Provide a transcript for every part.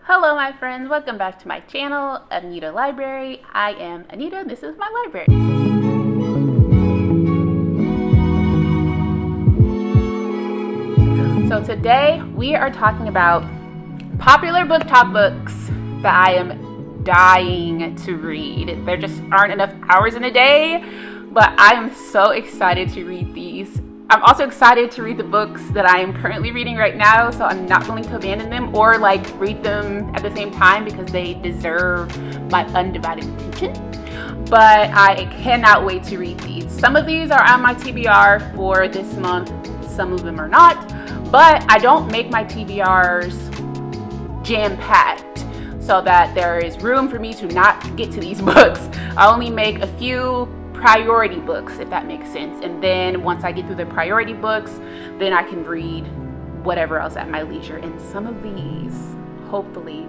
Hello my friends, welcome back to my channel, Anita Library. I am Anita and this is my library. So today we are talking about popular BookTok books that I am dying to read. There just aren't enough hours in a day, but I am so excited to read these. I'm also excited to read the books that I am currently reading right now, so I'm not willing to abandon them or read them at the same time because they deserve my undivided attention. But I cannot wait to read these. Some of these are on my TBR for this month, some of them are not, but I don't make my TBRs jam-packed so that there is room for me to not get to these books. I only make a few priority books, if that makes sense, and then once I get through the priority books, then I can read whatever else at my leisure, and some of these hopefully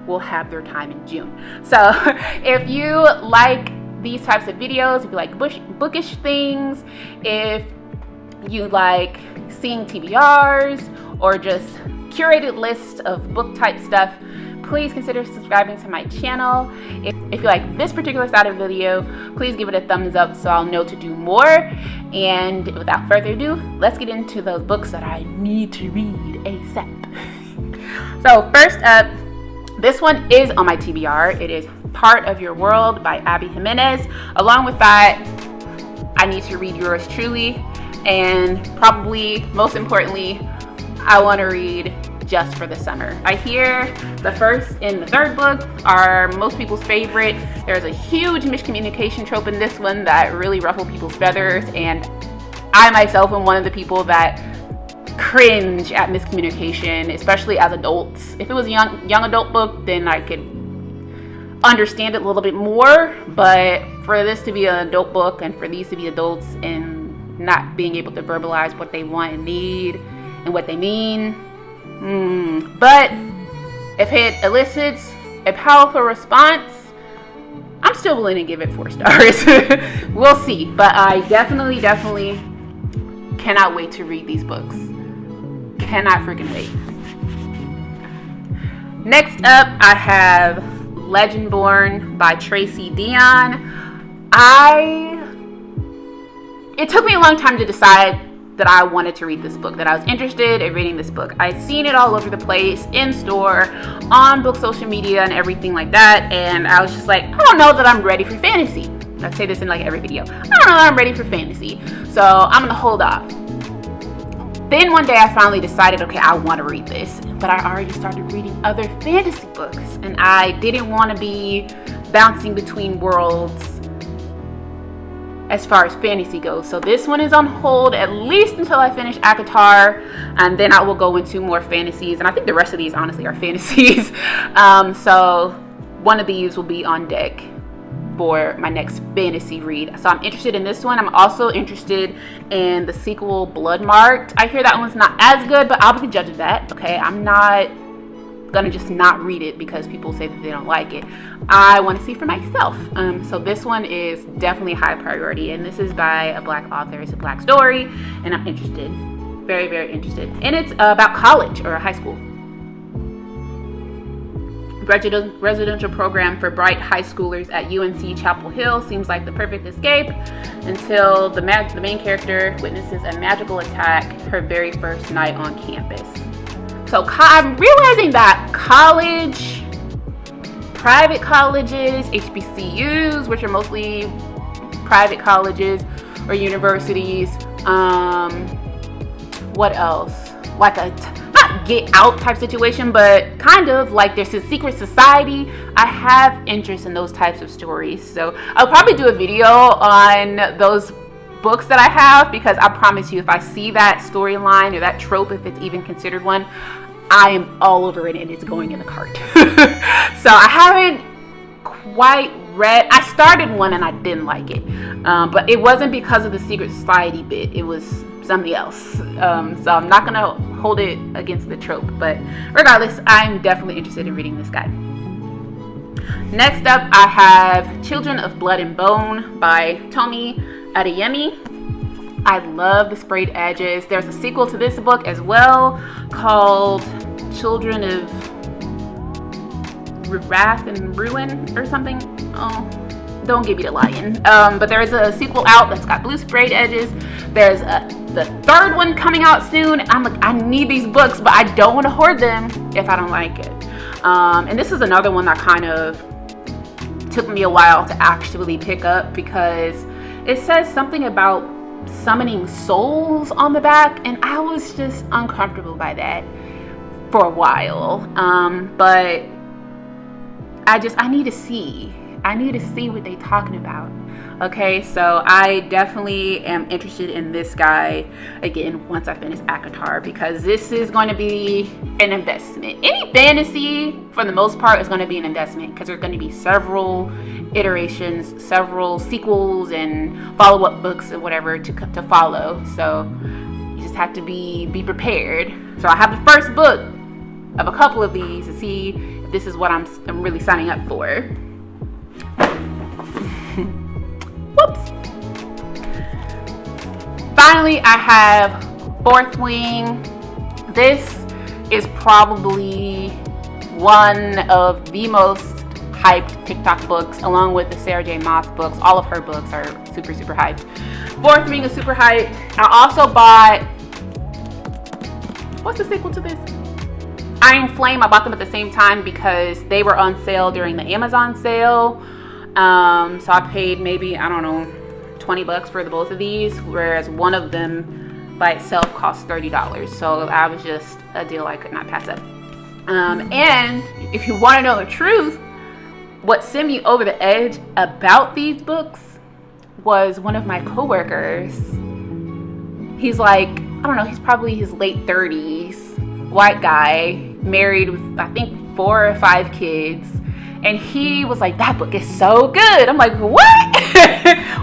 will have their time in June. So if you like these types of videos, if you like bookish things, if you like seeing TBRs or just curated lists of book type stuff, please consider subscribing to my channel. If you like this particular style of video, please give it a thumbs up so I'll know to do more. And without further ado, let's get into those books that I need to read ASAP. So first up, this one is on my TBR. It is Part of Your World by Adeyemi Jimenez. Along with that, I need to read Yours Truly. And probably most importantly, I want to read Just for the Summer. I hear the first and the third book are most people's favorite. There's a huge miscommunication trope in this one that really ruffled people's feathers, and I myself am one of the people that cringe at miscommunication, especially as adults. If it was a young adult book, then I could understand it a little bit more, but for this to be an adult book and for these to be adults and not being able to verbalize what they want and need and what they mean, but if it elicits a powerful response, I'm still willing to give it 4 stars. We'll see, but I definitely cannot wait to read these books. Cannot freaking wait. Next up, I have Legendborn by Tracy Deonn. It took me a long time to decide that I wanted to read this book, that I was interested in reading this book. I'd seen it all over the place, in store, on book social media and everything like that, and I was just like, I don't know that I'm ready for fantasy. I say this in every video. I don't know that I'm ready for fantasy, so I'm gonna hold off. Then one day I finally decided, okay, I want to read this, but I already started reading other fantasy books, and I didn't want to be bouncing between worlds as far as fantasy goes. So this one is on hold at least until I finish ACOTAR, and then I will go into more fantasies, and I think the rest of these honestly are fantasies. So one of these will be on deck for my next fantasy read. So I'm interested in this one. I'm also interested in the sequel Bloodmarked. I hear that one's not as good, but I'll be the judge of that. Okay, I'm not gonna just not read it because people say that they don't like it. I want to see for myself. So this one is definitely a high priority, and this is by a Black author. It's a Black story, and I'm interested, very interested. And it's about college or high school. Residential program for bright high schoolers at UNC Chapel Hill seems like the perfect escape until the main character witnesses a magical attack her very first night on campus. So I'm realizing that college, private colleges, HBCUs, which are mostly private colleges or universities, what else? Like a not get out type situation, but kind of like there's a secret society. I have interest in those types of stories, so I'll probably do a video on those books that I have, because I promise you, if I see that storyline or that trope, if it's even considered one, I am all over it and it's going in the cart. So I haven't quite read. I started one and I didn't like it, but it wasn't because of the secret society bit. It was something else. So I'm not gonna hold it against the trope, but regardless, I'm definitely interested in reading this guy. Next up, I have Children of Blood and Bone by Tomi Adeyemi. I love the sprayed edges. There's a sequel to this book as well called Children of Wrath and Ruin or something. Oh, don't give me the lion. But there's a sequel out that's got blue sprayed edges. There's the third one coming out soon. I'm like, I need these books, but I don't want to hoard them if I don't like it. And this is another one that kind of took me a while to actually pick up, because it says something about summoning souls on the back, and I was just uncomfortable by that for a while. But I need to see what they're talking about. Okay, so I definitely am interested in this guy again once I finish ACOTAR, because this is going to be an investment. Any fantasy, for the most part, is going to be an investment, because there are going to be several iterations, several sequels and follow-up books and whatever to follow. So you just have to be prepared. So I have the first book of a couple of these to see if this is what I'm really signing up for. Whoops. Finally, I have Fourth Wing. This is probably one of the most hyped TikTok books, along with the Sarah J. Maas books. All of her books are super, super hyped. Fourth Wing is super hyped. I also bought, what's the sequel to this? Iron Flame. I bought them at the same time because they were on sale during the Amazon sale. So I paid maybe, I don't know, $20 for the both of these, whereas one of them by itself cost $30. So that was just a deal I could not pass up. And if you want to know the truth, what sent me over the edge about these books was one of my coworkers. He's like, I don't know, he's probably his late 30s, white guy, married with I think 4 or 5 kids. And he was like, that book is so good. I'm like, what?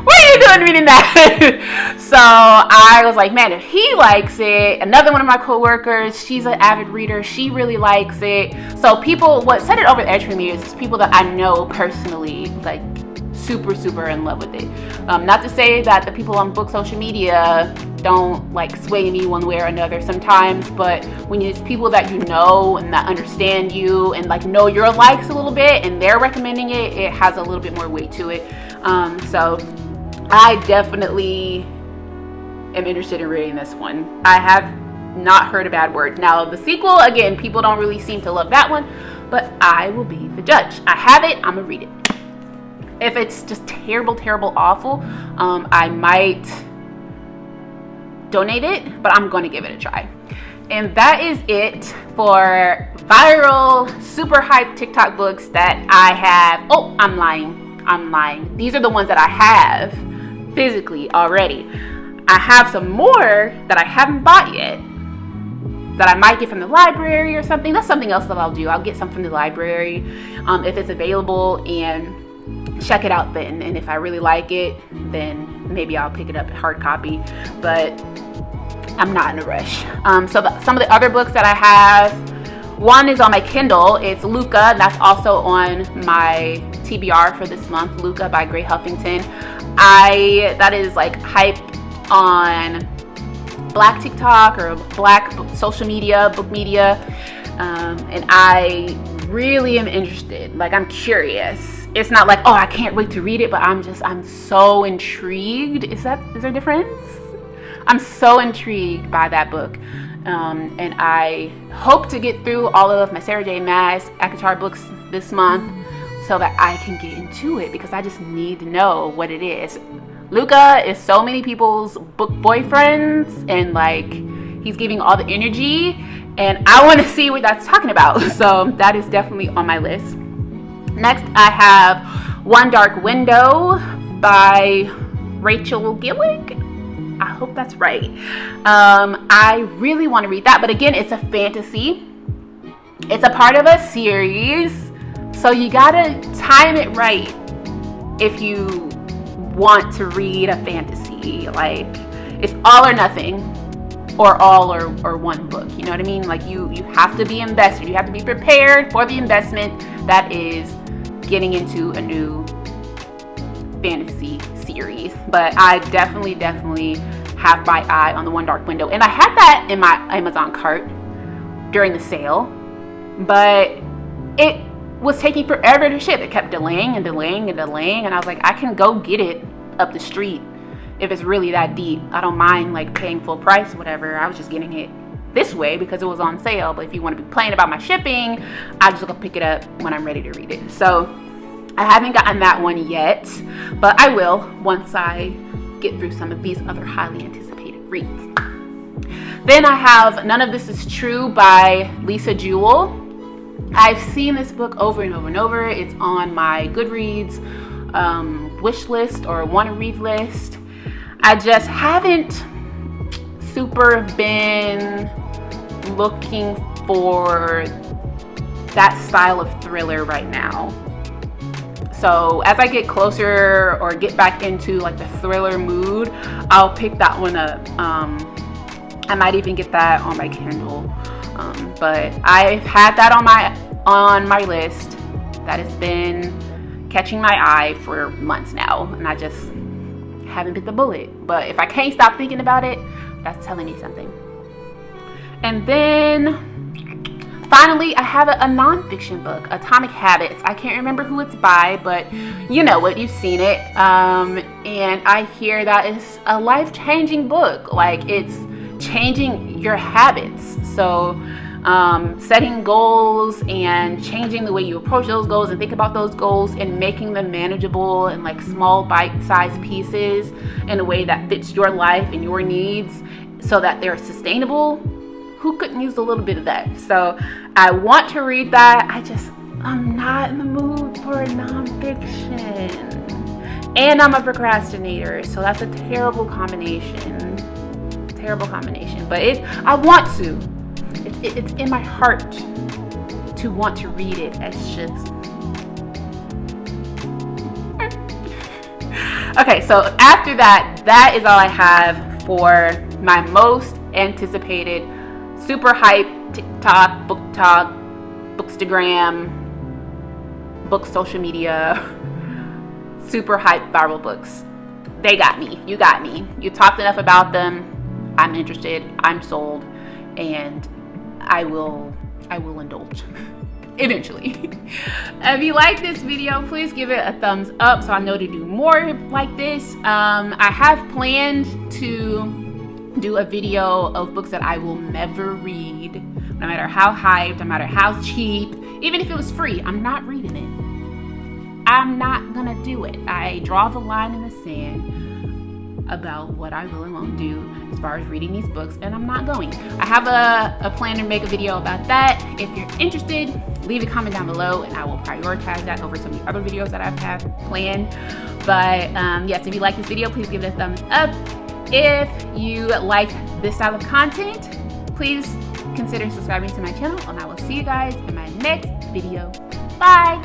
What are you doing reading that? So I was like, man, if he likes it, another one of my coworkers, she's an avid reader. She really likes it. So what set it over the edge for me is people that I know personally, like super, super in love with it. Not to say that the people on book social media don't like sway me one way or another sometimes, but when it's people that you know and that understand you and like know your likes a little bit and they're recommending it, it has a little bit more weight to it. So I definitely am interested in reading this one. I have not heard a bad word. Now the sequel, again, people don't really seem to love that one, but I will be the judge. I have it, I'm gonna read it. If it's just terrible, terrible, awful, I might donate it, but I'm going to give it a try. And that is it for viral, super hyped TikTok books that I have. Oh, I'm lying. These are the ones that I have physically already. I have some more that I haven't bought yet that I might get from the library or something. That's something else that I'll do. I'll get some from the library if it's available and check it out then. And if I really like it, then maybe I'll pick it up in hard copy. But I'm not in a rush. Some of the other books that I have, one is on my Kindle. It's Luca. That's also on my TBR for this month. Luca by Gray Huffington. That is like hype on Black TikTok or Black social media, book media, and I really am interested. Like, I'm curious. It's not like, oh, I can't wait to read it, but I'm so intrigued. Is there a difference? I'm so intrigued by that book. And I hope to get through all of my Sarah J. Maas ACOTAR books this month so that I can get into it, because I just need to know what it is. Luca is so many people's book boyfriends, and like, he's giving all the energy, and I want to see what that's talking about. So that is definitely on my list. Next, I have One Dark Window by Rachel Gillig. I hope that's right. I really want to read that, but again, it's a fantasy. It's a part of a series, so you gotta time it right if you want to read a fantasy. Like, it's all or nothing, or all or one book. You know what I mean? Like, you have to be invested. You have to be prepared for the investment that is getting into a new fantasy series. But I definitely have my eye on the One Dark Window, and I had that in my Amazon cart during the sale, but was taking forever to ship. It kept delaying and delaying and delaying, and I was like, I can go get it up the street if it's really that deep. I don't mind like paying full price or whatever. I was just getting it this way because it was on sale. But if you want to be playing about my shipping, I just go pick it up when I'm ready to read it. So I haven't gotten that one yet, but I will once I get through some of these other highly anticipated reads. Then I have None of This Is True by Jewell. I've seen this book over and over and over. It's on my Goodreads wish list or want to read list. I just haven't super been looking for that style of thriller right now. So as I get closer or get back into like the thriller mood, I'll pick that one up. I might even get that on my Kindle. But I've had that on my list that has been catching my eye for months now, and I just haven't bit the bullet. But if I can't stop thinking about it, that's telling me something. And then finally, I have a nonfiction book, Atomic Habits. I can't remember who it's by, but you know what, you've seen it. And I hear that it's a life-changing book. Like, it's changing your habits. So setting goals and changing the way you approach those goals and think about those goals and making them manageable and like small bite-sized pieces in a way that fits your life and your needs so that they're sustainable. Who couldn't use a little bit of that? So I want to read that. I'm not in the mood for a nonfiction. And I'm a procrastinator, so that's a terrible combination. But I want to. It's in my heart to want to read it. It's just okay. So after that is all I have for my most anticipated, super hype TikTok, BookTok, Bookstagram, book social media, super hype viral books. They got me. You got me. You talked enough about them. I'm interested. I'm sold, and I will indulge eventually. If you like this video, please give it a thumbs up so I know to do more like this. I have planned to do a video of books that I will never read, no matter how hyped, no matter how cheap, even if it was free. I'm not reading it. I'm not gonna do it. I draw the line in the sand about what I will and won't do as far as reading these books, and I'm not going. I have a plan to make a video about that. If you're interested, leave a comment down below and I will prioritize that over some of the other videos that I've had planned. But yes, if you like this video, please give it a thumbs up. If you like this style of content, please consider subscribing to my channel, and I will see you guys in my next video. Bye!